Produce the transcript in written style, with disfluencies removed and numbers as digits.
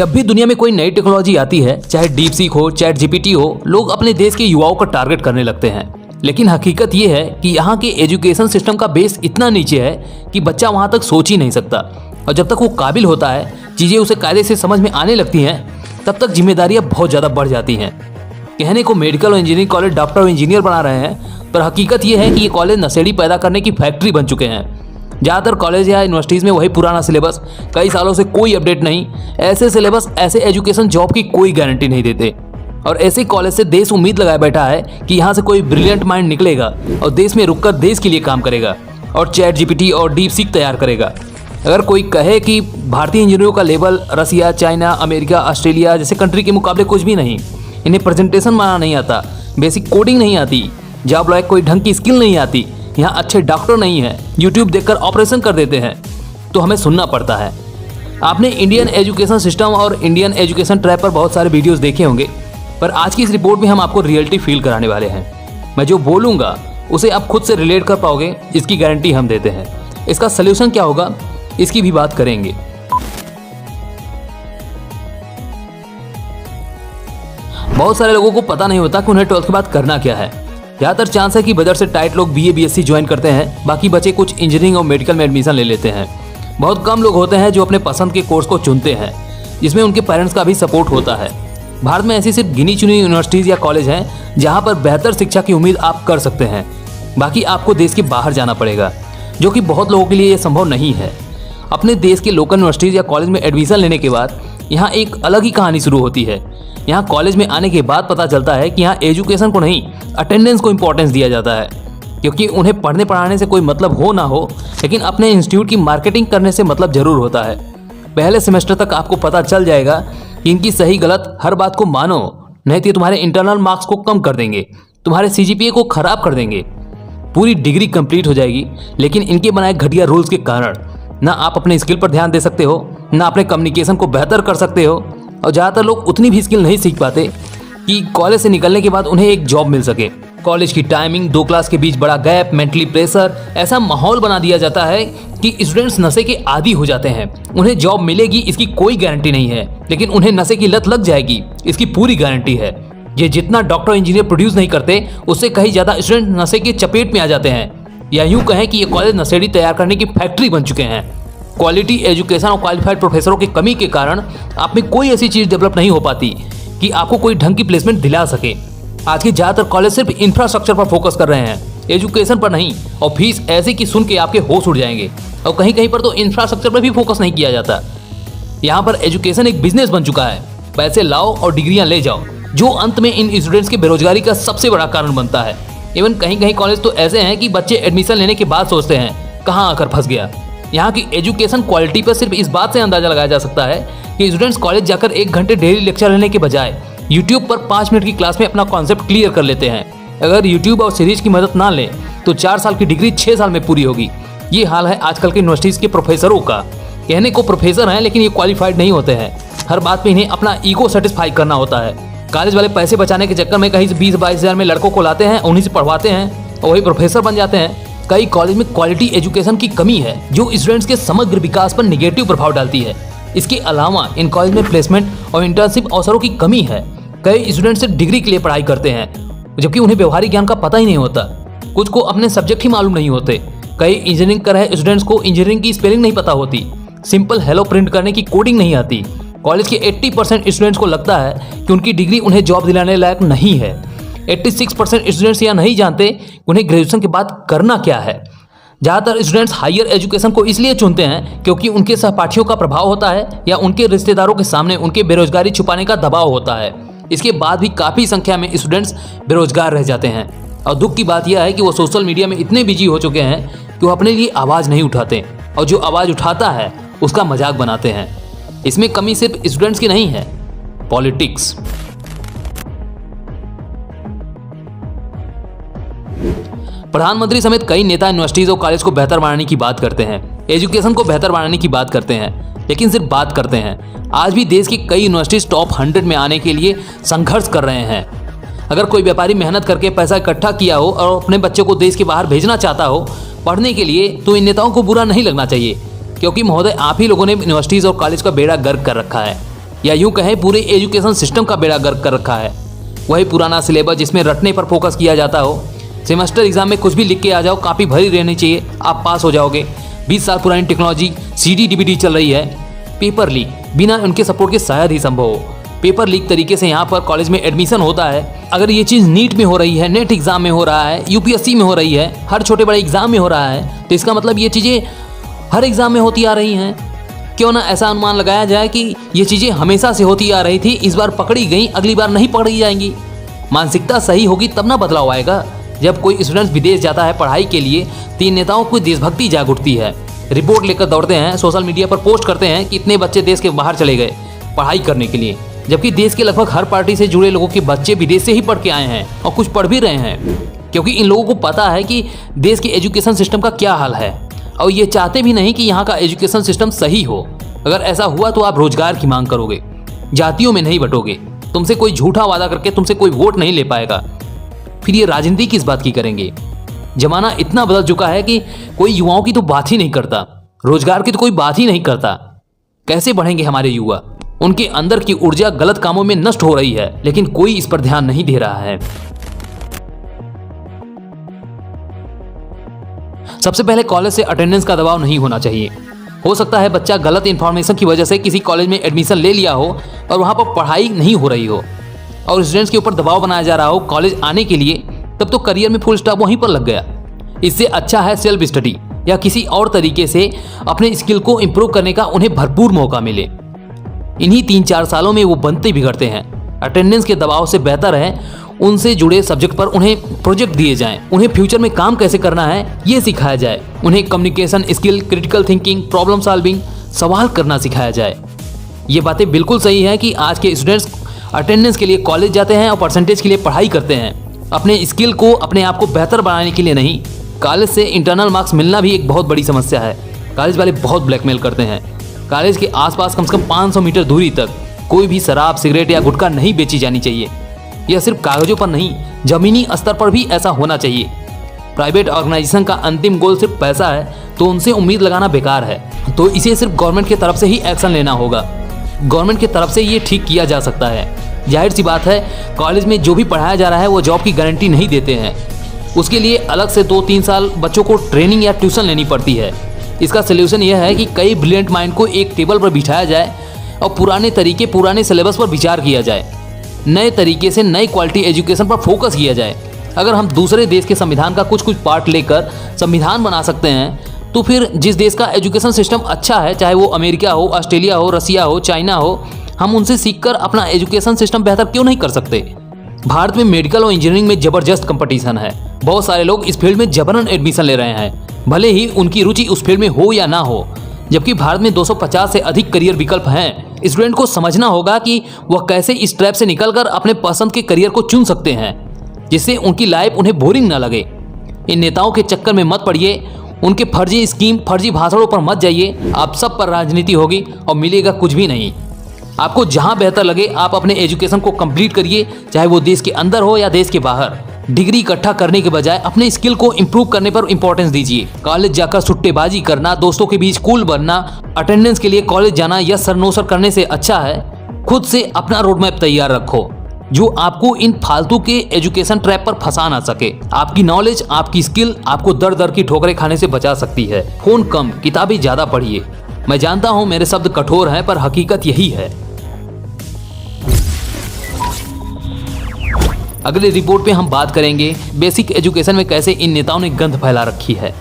जब भी दुनिया में कोई नई टेक्नोलॉजी आती है, चाहे डीप सीक हो, चैट जीपीटी हो, लोग अपने देश के युवाओं को टारगेट करने लगते हैं। लेकिन हकीकत ये है कि यहाँ के एजुकेशन सिस्टम का बेस इतना नीचे है कि बच्चा वहाँ तक सोच ही नहीं सकता। और जब तक वो काबिल होता है, चीज़ें उसे कायदे से समझ में आने लगती हैं, तब तक जिम्मेदारियाँ बहुत ज़्यादा बढ़ जाती हैं। कहने को मेडिकल और इंजीनियरिंग कॉलेज डॉक्टर और इंजीनियर बना रहे हैं, पर हकीकत ये है कि ये कॉलेज नशेड़ी पैदा करने की फैक्ट्री बन चुके हैं। ज़्यादातर कॉलेज या यूनिवर्सिटीज़ में वही पुराना सिलेबस, कई सालों से कोई अपडेट नहीं। ऐसे सिलेबस, ऐसे एजुकेशन जॉब की कोई गारंटी नहीं देते। और ऐसे कॉलेज से देश उम्मीद लगाए बैठा है कि यहाँ से कोई ब्रिलियंट माइंड निकलेगा और देश में रुककर देश के लिए काम करेगा और चैट जीपीटी और डीप सीक तैयार करेगा। अगर कोई कहे कि भारतीय इंजीनियरों का लेवल रसिया, चाइना, अमेरिका, ऑस्ट्रेलिया जैसे कंट्री के मुकाबले कुछ भी नहीं, इन्हें प्रेजेंटेशन बनाना नहीं आता, बेसिक कोडिंग नहीं आती, जॉब लायक कोई ढंग की स्किल नहीं आती, यहाँ अच्छे डॉक्टर नहीं है, यूट्यूब देखकर ऑपरेशन कर देते हैं, तो हमें सुनना पड़ता है। आपने इंडियन एजुकेशन सिस्टम और इंडियन एजुकेशन ट्रैप पर बहुत सारे वीडियोस देखे होंगे, पर आज की इस रिपोर्ट में हम आपको रियलिटी फील कराने वाले हैं। मैं जो बोलूँगा उसे आप खुद से रिलेट कर पाओगे, इसकी गारंटी हम देते हैं। इसका सल्यूशन क्या होगा, इसकी भी बात करेंगे। बहुत सारे लोगों को पता नहीं होता कि उन्हें 12th के बाद करना क्या है। ज़्यादातर चांस है कि बजट से टाइट लोग बीए बीएससी ज्वाइन करते हैं, बाकी बच्चे कुछ इंजीनियरिंग और मेडिकल में एडमिशन ले लेते हैं। बहुत कम लोग होते हैं जो अपने पसंद के कोर्स को चुनते हैं, जिसमें उनके पेरेंट्स का भी सपोर्ट होता है। भारत में ऐसी सिर्फ गिनी चुनी यूनिवर्सिटीज़ या कॉलेज हैं जहां पर बेहतर शिक्षा की उम्मीद आप कर सकते हैं। बाकी आपको देश के बाहर जाना पड़ेगा, जो कि बहुत लोगों के लिए ये संभव नहीं है। अपने देश के लोकल यूनिवर्सिटीज़ या कॉलेज में एडमिशन लेने के बाद यहाँ एक अलग ही कहानी शुरू होती है। यहाँ कॉलेज में आने के बाद पता चलता है कि यहाँ एजुकेशन को नहीं, अटेंडेंस को इम्पोर्टेंस दिया जाता है, क्योंकि उन्हें पढ़ने पढ़ाने से कोई मतलब हो ना हो, लेकिन अपने इंस्टीट्यूट की मार्केटिंग करने से मतलब जरूर होता है। पहले सेमेस्टर तक आपको पता चल जाएगा कि इनकी सही गलत हर बात को मानो, नहीं तो तुम्हारे इंटरनल मार्क्स को कम कर देंगे, तुम्हारे सीजीपीए को खराब कर देंगे। पूरी डिग्री कंप्लीट हो जाएगी, लेकिन इनके बनाए घटिया रूल्स के कारण ना आप अपने स्किल पर ध्यान दे सकते हो, ना अपने कम्युनिकेशन को बेहतर कर सकते हो। और ज़्यादातर लोग उतनी भी स्किल नहीं सीख पाते कि कॉलेज से निकलने के बाद उन्हें एक जॉब मिल सके। कॉलेज की टाइमिंग, 2 क्लास के बीच बड़ा गैप, मेंटली प्रेशर, ऐसा माहौल बना दिया जाता है कि स्टूडेंट्स नशे के आदी हो जाते हैं। उन्हें जॉब मिलेगी इसकी कोई गारंटी नहीं है, लेकिन उन्हें नशे की लत लग जाएगी इसकी पूरी गारंटी है। ये जितना डॉक्टर इंजीनियर प्रोड्यूस नहीं करते, उससे कहीं ज़्यादा स्टूडेंट नशे के चपेट में आ जाते हैं। या यूँ कहें कि ये कॉलेज नशेड़ी तैयार करने की फैक्ट्री बन चुके हैं। क्वालिटी एजुकेशन और क्वालिफाइड प्रोफेसरों की कमी के कारण आप में कोई ऐसी चीज़ डेवलप नहीं हो पाती कि आपको कोई ढंग की प्लेसमेंट दिला सके। आज के ज़्यादातर कॉलेज सिर्फ इंफ्रास्ट्रक्चर पर फोकस कर रहे हैं, एजुकेशन पर नहीं, और फीस ऐसी कि सुन के आपके होश उड़ जाएंगे। और कहीं कहीं पर तो इंफ्रास्ट्रक्चर पर भी फोकस नहीं किया जाता। यहाँ पर एजुकेशन एक बिजनेस बन चुका है, पैसे लाओ और डिग्रियाँ ले जाओ, जो अंत में इन स्टूडेंट्स की बेरोजगारी का सबसे बड़ा कारण बनता है। इवन कहीं कहीं कॉलेज तो ऐसे हैं कि बच्चे एडमिशन लेने के बाद सोचते हैं कहाँ आकर फंस गया। यहाँ की एजुकेशन क्वालिटी पर सिर्फ इस बात से अंदाजा लगाया जा सकता है कि स्टूडेंट्स कॉलेज जाकर 1 घंटे डेली लेक्चर लेने के बजाय यूट्यूब पर 5 मिनट की क्लास में अपना कॉन्सेप्ट क्लियर कर लेते हैं। अगर यूट्यूब और सीरीज की मदद ना लें तो 4 साल की डिग्री 6 साल में पूरी होगी। ये हाल है आजकल के यूनिवर्सिटीज़ के प्रोफेसरों का। कहने को प्रोफेसर हैं, लेकिन ये क्वालिफाइड नहीं होते हैं। हर बात में इन्हें अपना ईगो सेटिस्फाई करना होता है। कॉलेज वाले पैसे बचाने के चक्कर में कहीं से 20-22 हज़ार में लड़कों को लाते हैं, उन्हीं से पढ़वाते हैं और वही प्रोफेसर बन जाते हैं। कई कॉलेज में क्वालिटी एजुकेशन की कमी है, जो स्टूडेंट्स के समग्र विकास पर निगेटिव प्रभाव डालती है। इसके अलावा इन कॉलेज में प्लेसमेंट और इंटर्नशिप अवसरों की कमी है। कई स्टूडेंट्स सिर्फ डिग्री के लिए पढ़ाई करते हैं, जबकि उन्हें व्यवहारिक ज्ञान का पता ही नहीं होता। कुछ को अपने सब्जेक्ट ही मालूम नहीं होते। कई इंजीनियरिंग कर रहे स्टूडेंट्स को इंजीनियरिंग की स्पेलिंग नहीं पता होती, सिंपल हेलो प्रिंट करने की कोडिंग नहीं आती। कॉलेज के 80% स्टूडेंट्स को लगता है कि उनकी डिग्री उन्हें जॉब दिलाने लायक नहीं है। 86% स्टूडेंट्स यह नहीं जानते उन्हें ग्रेजुएशन के बाद करना क्या है। ज़्यादातर स्टूडेंट्स हायर एजुकेशन को इसलिए चुनते हैं क्योंकि उनके सहपाठियों का प्रभाव होता है या उनके रिश्तेदारों के सामने उनके बेरोजगारी छुपाने का दबाव होता है। इसके बाद भी काफ़ी संख्या में स्टूडेंट्स बेरोजगार रह जाते हैं। और दुख की बात यह है कि वो सोशल मीडिया में इतने बिजी हो चुके हैं कि वो अपने लिए आवाज़ नहीं उठाते, और जो आवाज़ उठाता है उसका मजाक बनाते हैं। इसमें कमी सिर्फ स्टूडेंट्स की नहीं है, पॉलिटिक्स। प्रधानमंत्री समेत कई नेता यूनिवर्सिटीज और कॉलेज को बेहतर बनाने की बात करते हैं, एजुकेशन को बेहतर बनाने की बात करते हैं, लेकिन सिर्फ बात करते हैं। आज भी देश की कई यूनिवर्सिटीज टॉप 100 में आने के लिए संघर्ष कर रहे हैं। अगर कोई व्यापारी मेहनत करके पैसा इकट्ठा किया हो और अपने बच्चे को देश के बाहर भेजना चाहता हो पढ़ने के लिए, तो इन नेताओं को बुरा नहीं लगना चाहिए, क्योंकि महोदय आप ही लोगों ने यूनिवर्सिटीज़ और कॉलेज का बेड़ा गर्क कर रखा है। या यूं कहें पूरे एजुकेशन सिस्टम का बेड़ा गर्क कर रखा है। वही पुराना सिलेबस जिसमें रटने पर फोकस किया जाता हो। सेमेस्टर एग्जाम में कुछ भी लिख के आ जाओ, कॉपी भरी रहनी चाहिए, आप पास हो जाओगे। 20 साल पुरानी टेक्नोलॉजी CD DVD चल रही है। पेपर लीक बिना उनके सपोर्ट के शायद ही संभव हो। पेपर लीक तरीके से यहाँ पर कॉलेज में एडमिशन होता है। अगर ये चीज़ नीट में हो रही है, नेट एग्जाम में हो रहा है, UPSC में हो रही है, हर छोटे बड़े एग्जाम में हो रहा है, तो इसका मतलब ये चीज़ें हर एग्जाम में होती आ रही हैं। क्यों ना ऐसा अनुमान लगाया जाए कि ये चीज़ें हमेशा से होती आ रही थी, इस बार पकड़ी गई, अगली बार नहीं पकड़ी जाएंगी। मानसिकता सही होगी तब ना बदलाव आएगा। जब कोई स्टूडेंट विदेश जाता है पढ़ाई के लिए, 3 नेताओं को देशभक्ति जाग उठती है। रिपोर्ट लेकर दौड़ते हैं, सोशल मीडिया पर पोस्ट करते हैं कि इतने बच्चे देश के बाहर चले गए पढ़ाई करने के लिए, जबकि देश के लगभग हर पार्टी से जुड़े लोगों के बच्चे विदेश से ही पढ़ के आए हैं और कुछ पढ़ भी रहे हैं, क्योंकि इन लोगों को पता है कि देश के एजुकेशन सिस्टम का क्या हाल है और ये चाहते भी नहीं कि यहाँ का एजुकेशन सिस्टम सही हो। अगर ऐसा हुआ तो आप रोजगार की मांग करोगे, जातियों में नहीं बटोगे, तुमसे कोई झूठा वादा करके तुमसे कोई वोट नहीं ले पाएगा। फिर ये राजनीति किस बात की करेंगे? जमाना इतना बदल चुका है कि कोई युवाओं की तो बात ही नहीं करता, रोजगार की तो कोई बात ही नहीं करता। कैसे बढ़ेंगे हमारे युवा? उनके अंदर की ऊर्जा गलत कामों में नष्ट हो रही है, लेकिन कोई इस पर ध्यान नहीं दे रहा है। सबसे पहले कॉलेज से अटेंडेंस का दबाव नहीं होना चाहिए। हो सकता है बच्चा गलत इंफॉर्मेशन की वजह से किसी कॉलेज में एडमिशन ले लिया हो और वहां पर पढ़ाई नहीं हो रही हो और स्टूडेंट्स के ऊपर दबाव बनाया जा रहा हो कॉलेज आने के लिए, तब तो करियर में फुल स्टॉप वहीं पर लग गया। इससे अच्छा है सेल्फ स्टडी या किसी और तरीके से अपने स्किल को इम्प्रूव करने का उन्हें भरपूर मौका मिले। इन्हीं 3-4 सालों में वो बनते बिगड़ते हैं। अटेंडेंस के दबाव से बेहतर है उनसे जुड़े सब्जेक्ट पर उन्हें प्रोजेक्ट दिए जाएं, उन्हें फ्यूचर में काम कैसे करना है ये सिखाया जाए, उन्हें communication skill, critical thinking, problem solving, सवाल करना सिखाया जाए। ये बातें बिल्कुल सही है कि आज के स्टूडेंट्स अटेंडेंस के लिए कॉलेज जाते हैं और परसेंटेज के लिए पढ़ाई करते हैं, अपने स्किल को, अपने आप को बेहतर बनाने के लिए नहीं। कॉलेज से इंटरनल मार्क्स मिलना भी एक बहुत बड़ी समस्या है। कॉलेज वाले बहुत ब्लैकमेल करते हैं। कॉलेज के आसपास कम से कम 500 मीटर दूरी तक कोई भी शराब, सिगरेट या गुटखा नहीं बेची जानी चाहिए। यह सिर्फ कागजों पर नहीं, जमीनी स्तर पर भी ऐसा होना चाहिए। प्राइवेट ऑर्गेनाइजेशन का अंतिम गोल सिर्फ पैसा है तो उनसे उम्मीद लगाना बेकार है। तो इसे सिर्फ गवर्नमेंट की तरफ से ही एक्शन लेना होगा। गवर्नमेंट की तरफ से ये ठीक किया जा सकता है। जाहिर सी बात है, कॉलेज में जो भी पढ़ाया जा रहा है वो जॉब की गारंटी नहीं देते हैं। उसके लिए अलग से 2-3 साल बच्चों को ट्रेनिंग या ट्यूशन लेनी पड़ती है। इसका सलूशन यह है कि कई ब्रिलियंट माइंड को एक टेबल पर बिठाया जाए और पुराने तरीके, पुराने सिलेबस पर विचार किया जाए, नए तरीके से नई क्वालिटी एजुकेशन पर फोकस किया जाए। अगर हम दूसरे देश के संविधान का कुछ पार्ट लेकर संविधान बना सकते हैं तो फिर जिस देश का एजुकेशन सिस्टम अच्छा है, चाहे वो अमेरिका हो, ऑस्ट्रेलिया हो, रसिया हो, चाइना हो, हम उनसे सीखकर अपना एजुकेशन सिस्टम बेहतर क्यों नहीं कर सकते? भारत में मेडिकल और इंजीनियरिंग में जबरदस्त कंपटीशन है। बहुत सारे लोग इस फील्ड में जबरन एडमिशन ले रहे हैं, भले ही उनकी रुचि उस फील्ड में हो या ना हो। जबकि भारत में 250 से अधिक करियर विकल्प हैं। स्टूडेंट को समझना होगा कि वह कैसे इस ट्रैप से निकलकर अपने पसंद के करियर को चुन सकते हैं, जिससे उनकी लाइफ उन्हें बोरिंग ना लगे। इन नेताओं के चक्कर में मत पड़िए, उनके फर्जी स्कीम, फर्जी भाषणों पर मत जाइए। आप सब पर राजनीति होगी और मिलेगा कुछ भी नहीं। आपको जहां बेहतर लगे आप अपने एजुकेशन को कंप्लीट करिए, चाहे वो देश के अंदर हो या देश के बाहर। डिग्री इकट्ठा करने के बजाय अपने स्किल को इम्प्रूव करने पर इंपॉर्टेंस दीजिए। कॉलेज जाकर सुट्टेबाजी करना, दोस्तों के बीच कूल बनना, अटेंडेंस के लिए कॉलेज जाना या सर नो सर करने से अच्छा है खुद से अपना रोड मैप तैयार रखो, जो आपको इन फालतू के एजुकेशन ट्रैप पर फंसा ना सके। आपकी नॉलेज, आपकी स्किल आपको दर दर की ठोकरें खाने से बचा सकती है। फोन कम, किताबें ज्यादा पढ़िए। मैं जानता हूं मेरे शब्द कठोर हैं, पर हकीकत यही है। अगले रिपोर्ट पे हम बात करेंगे बेसिक एजुकेशन में कैसे इन नेताओं ने गंध फैला रखी है।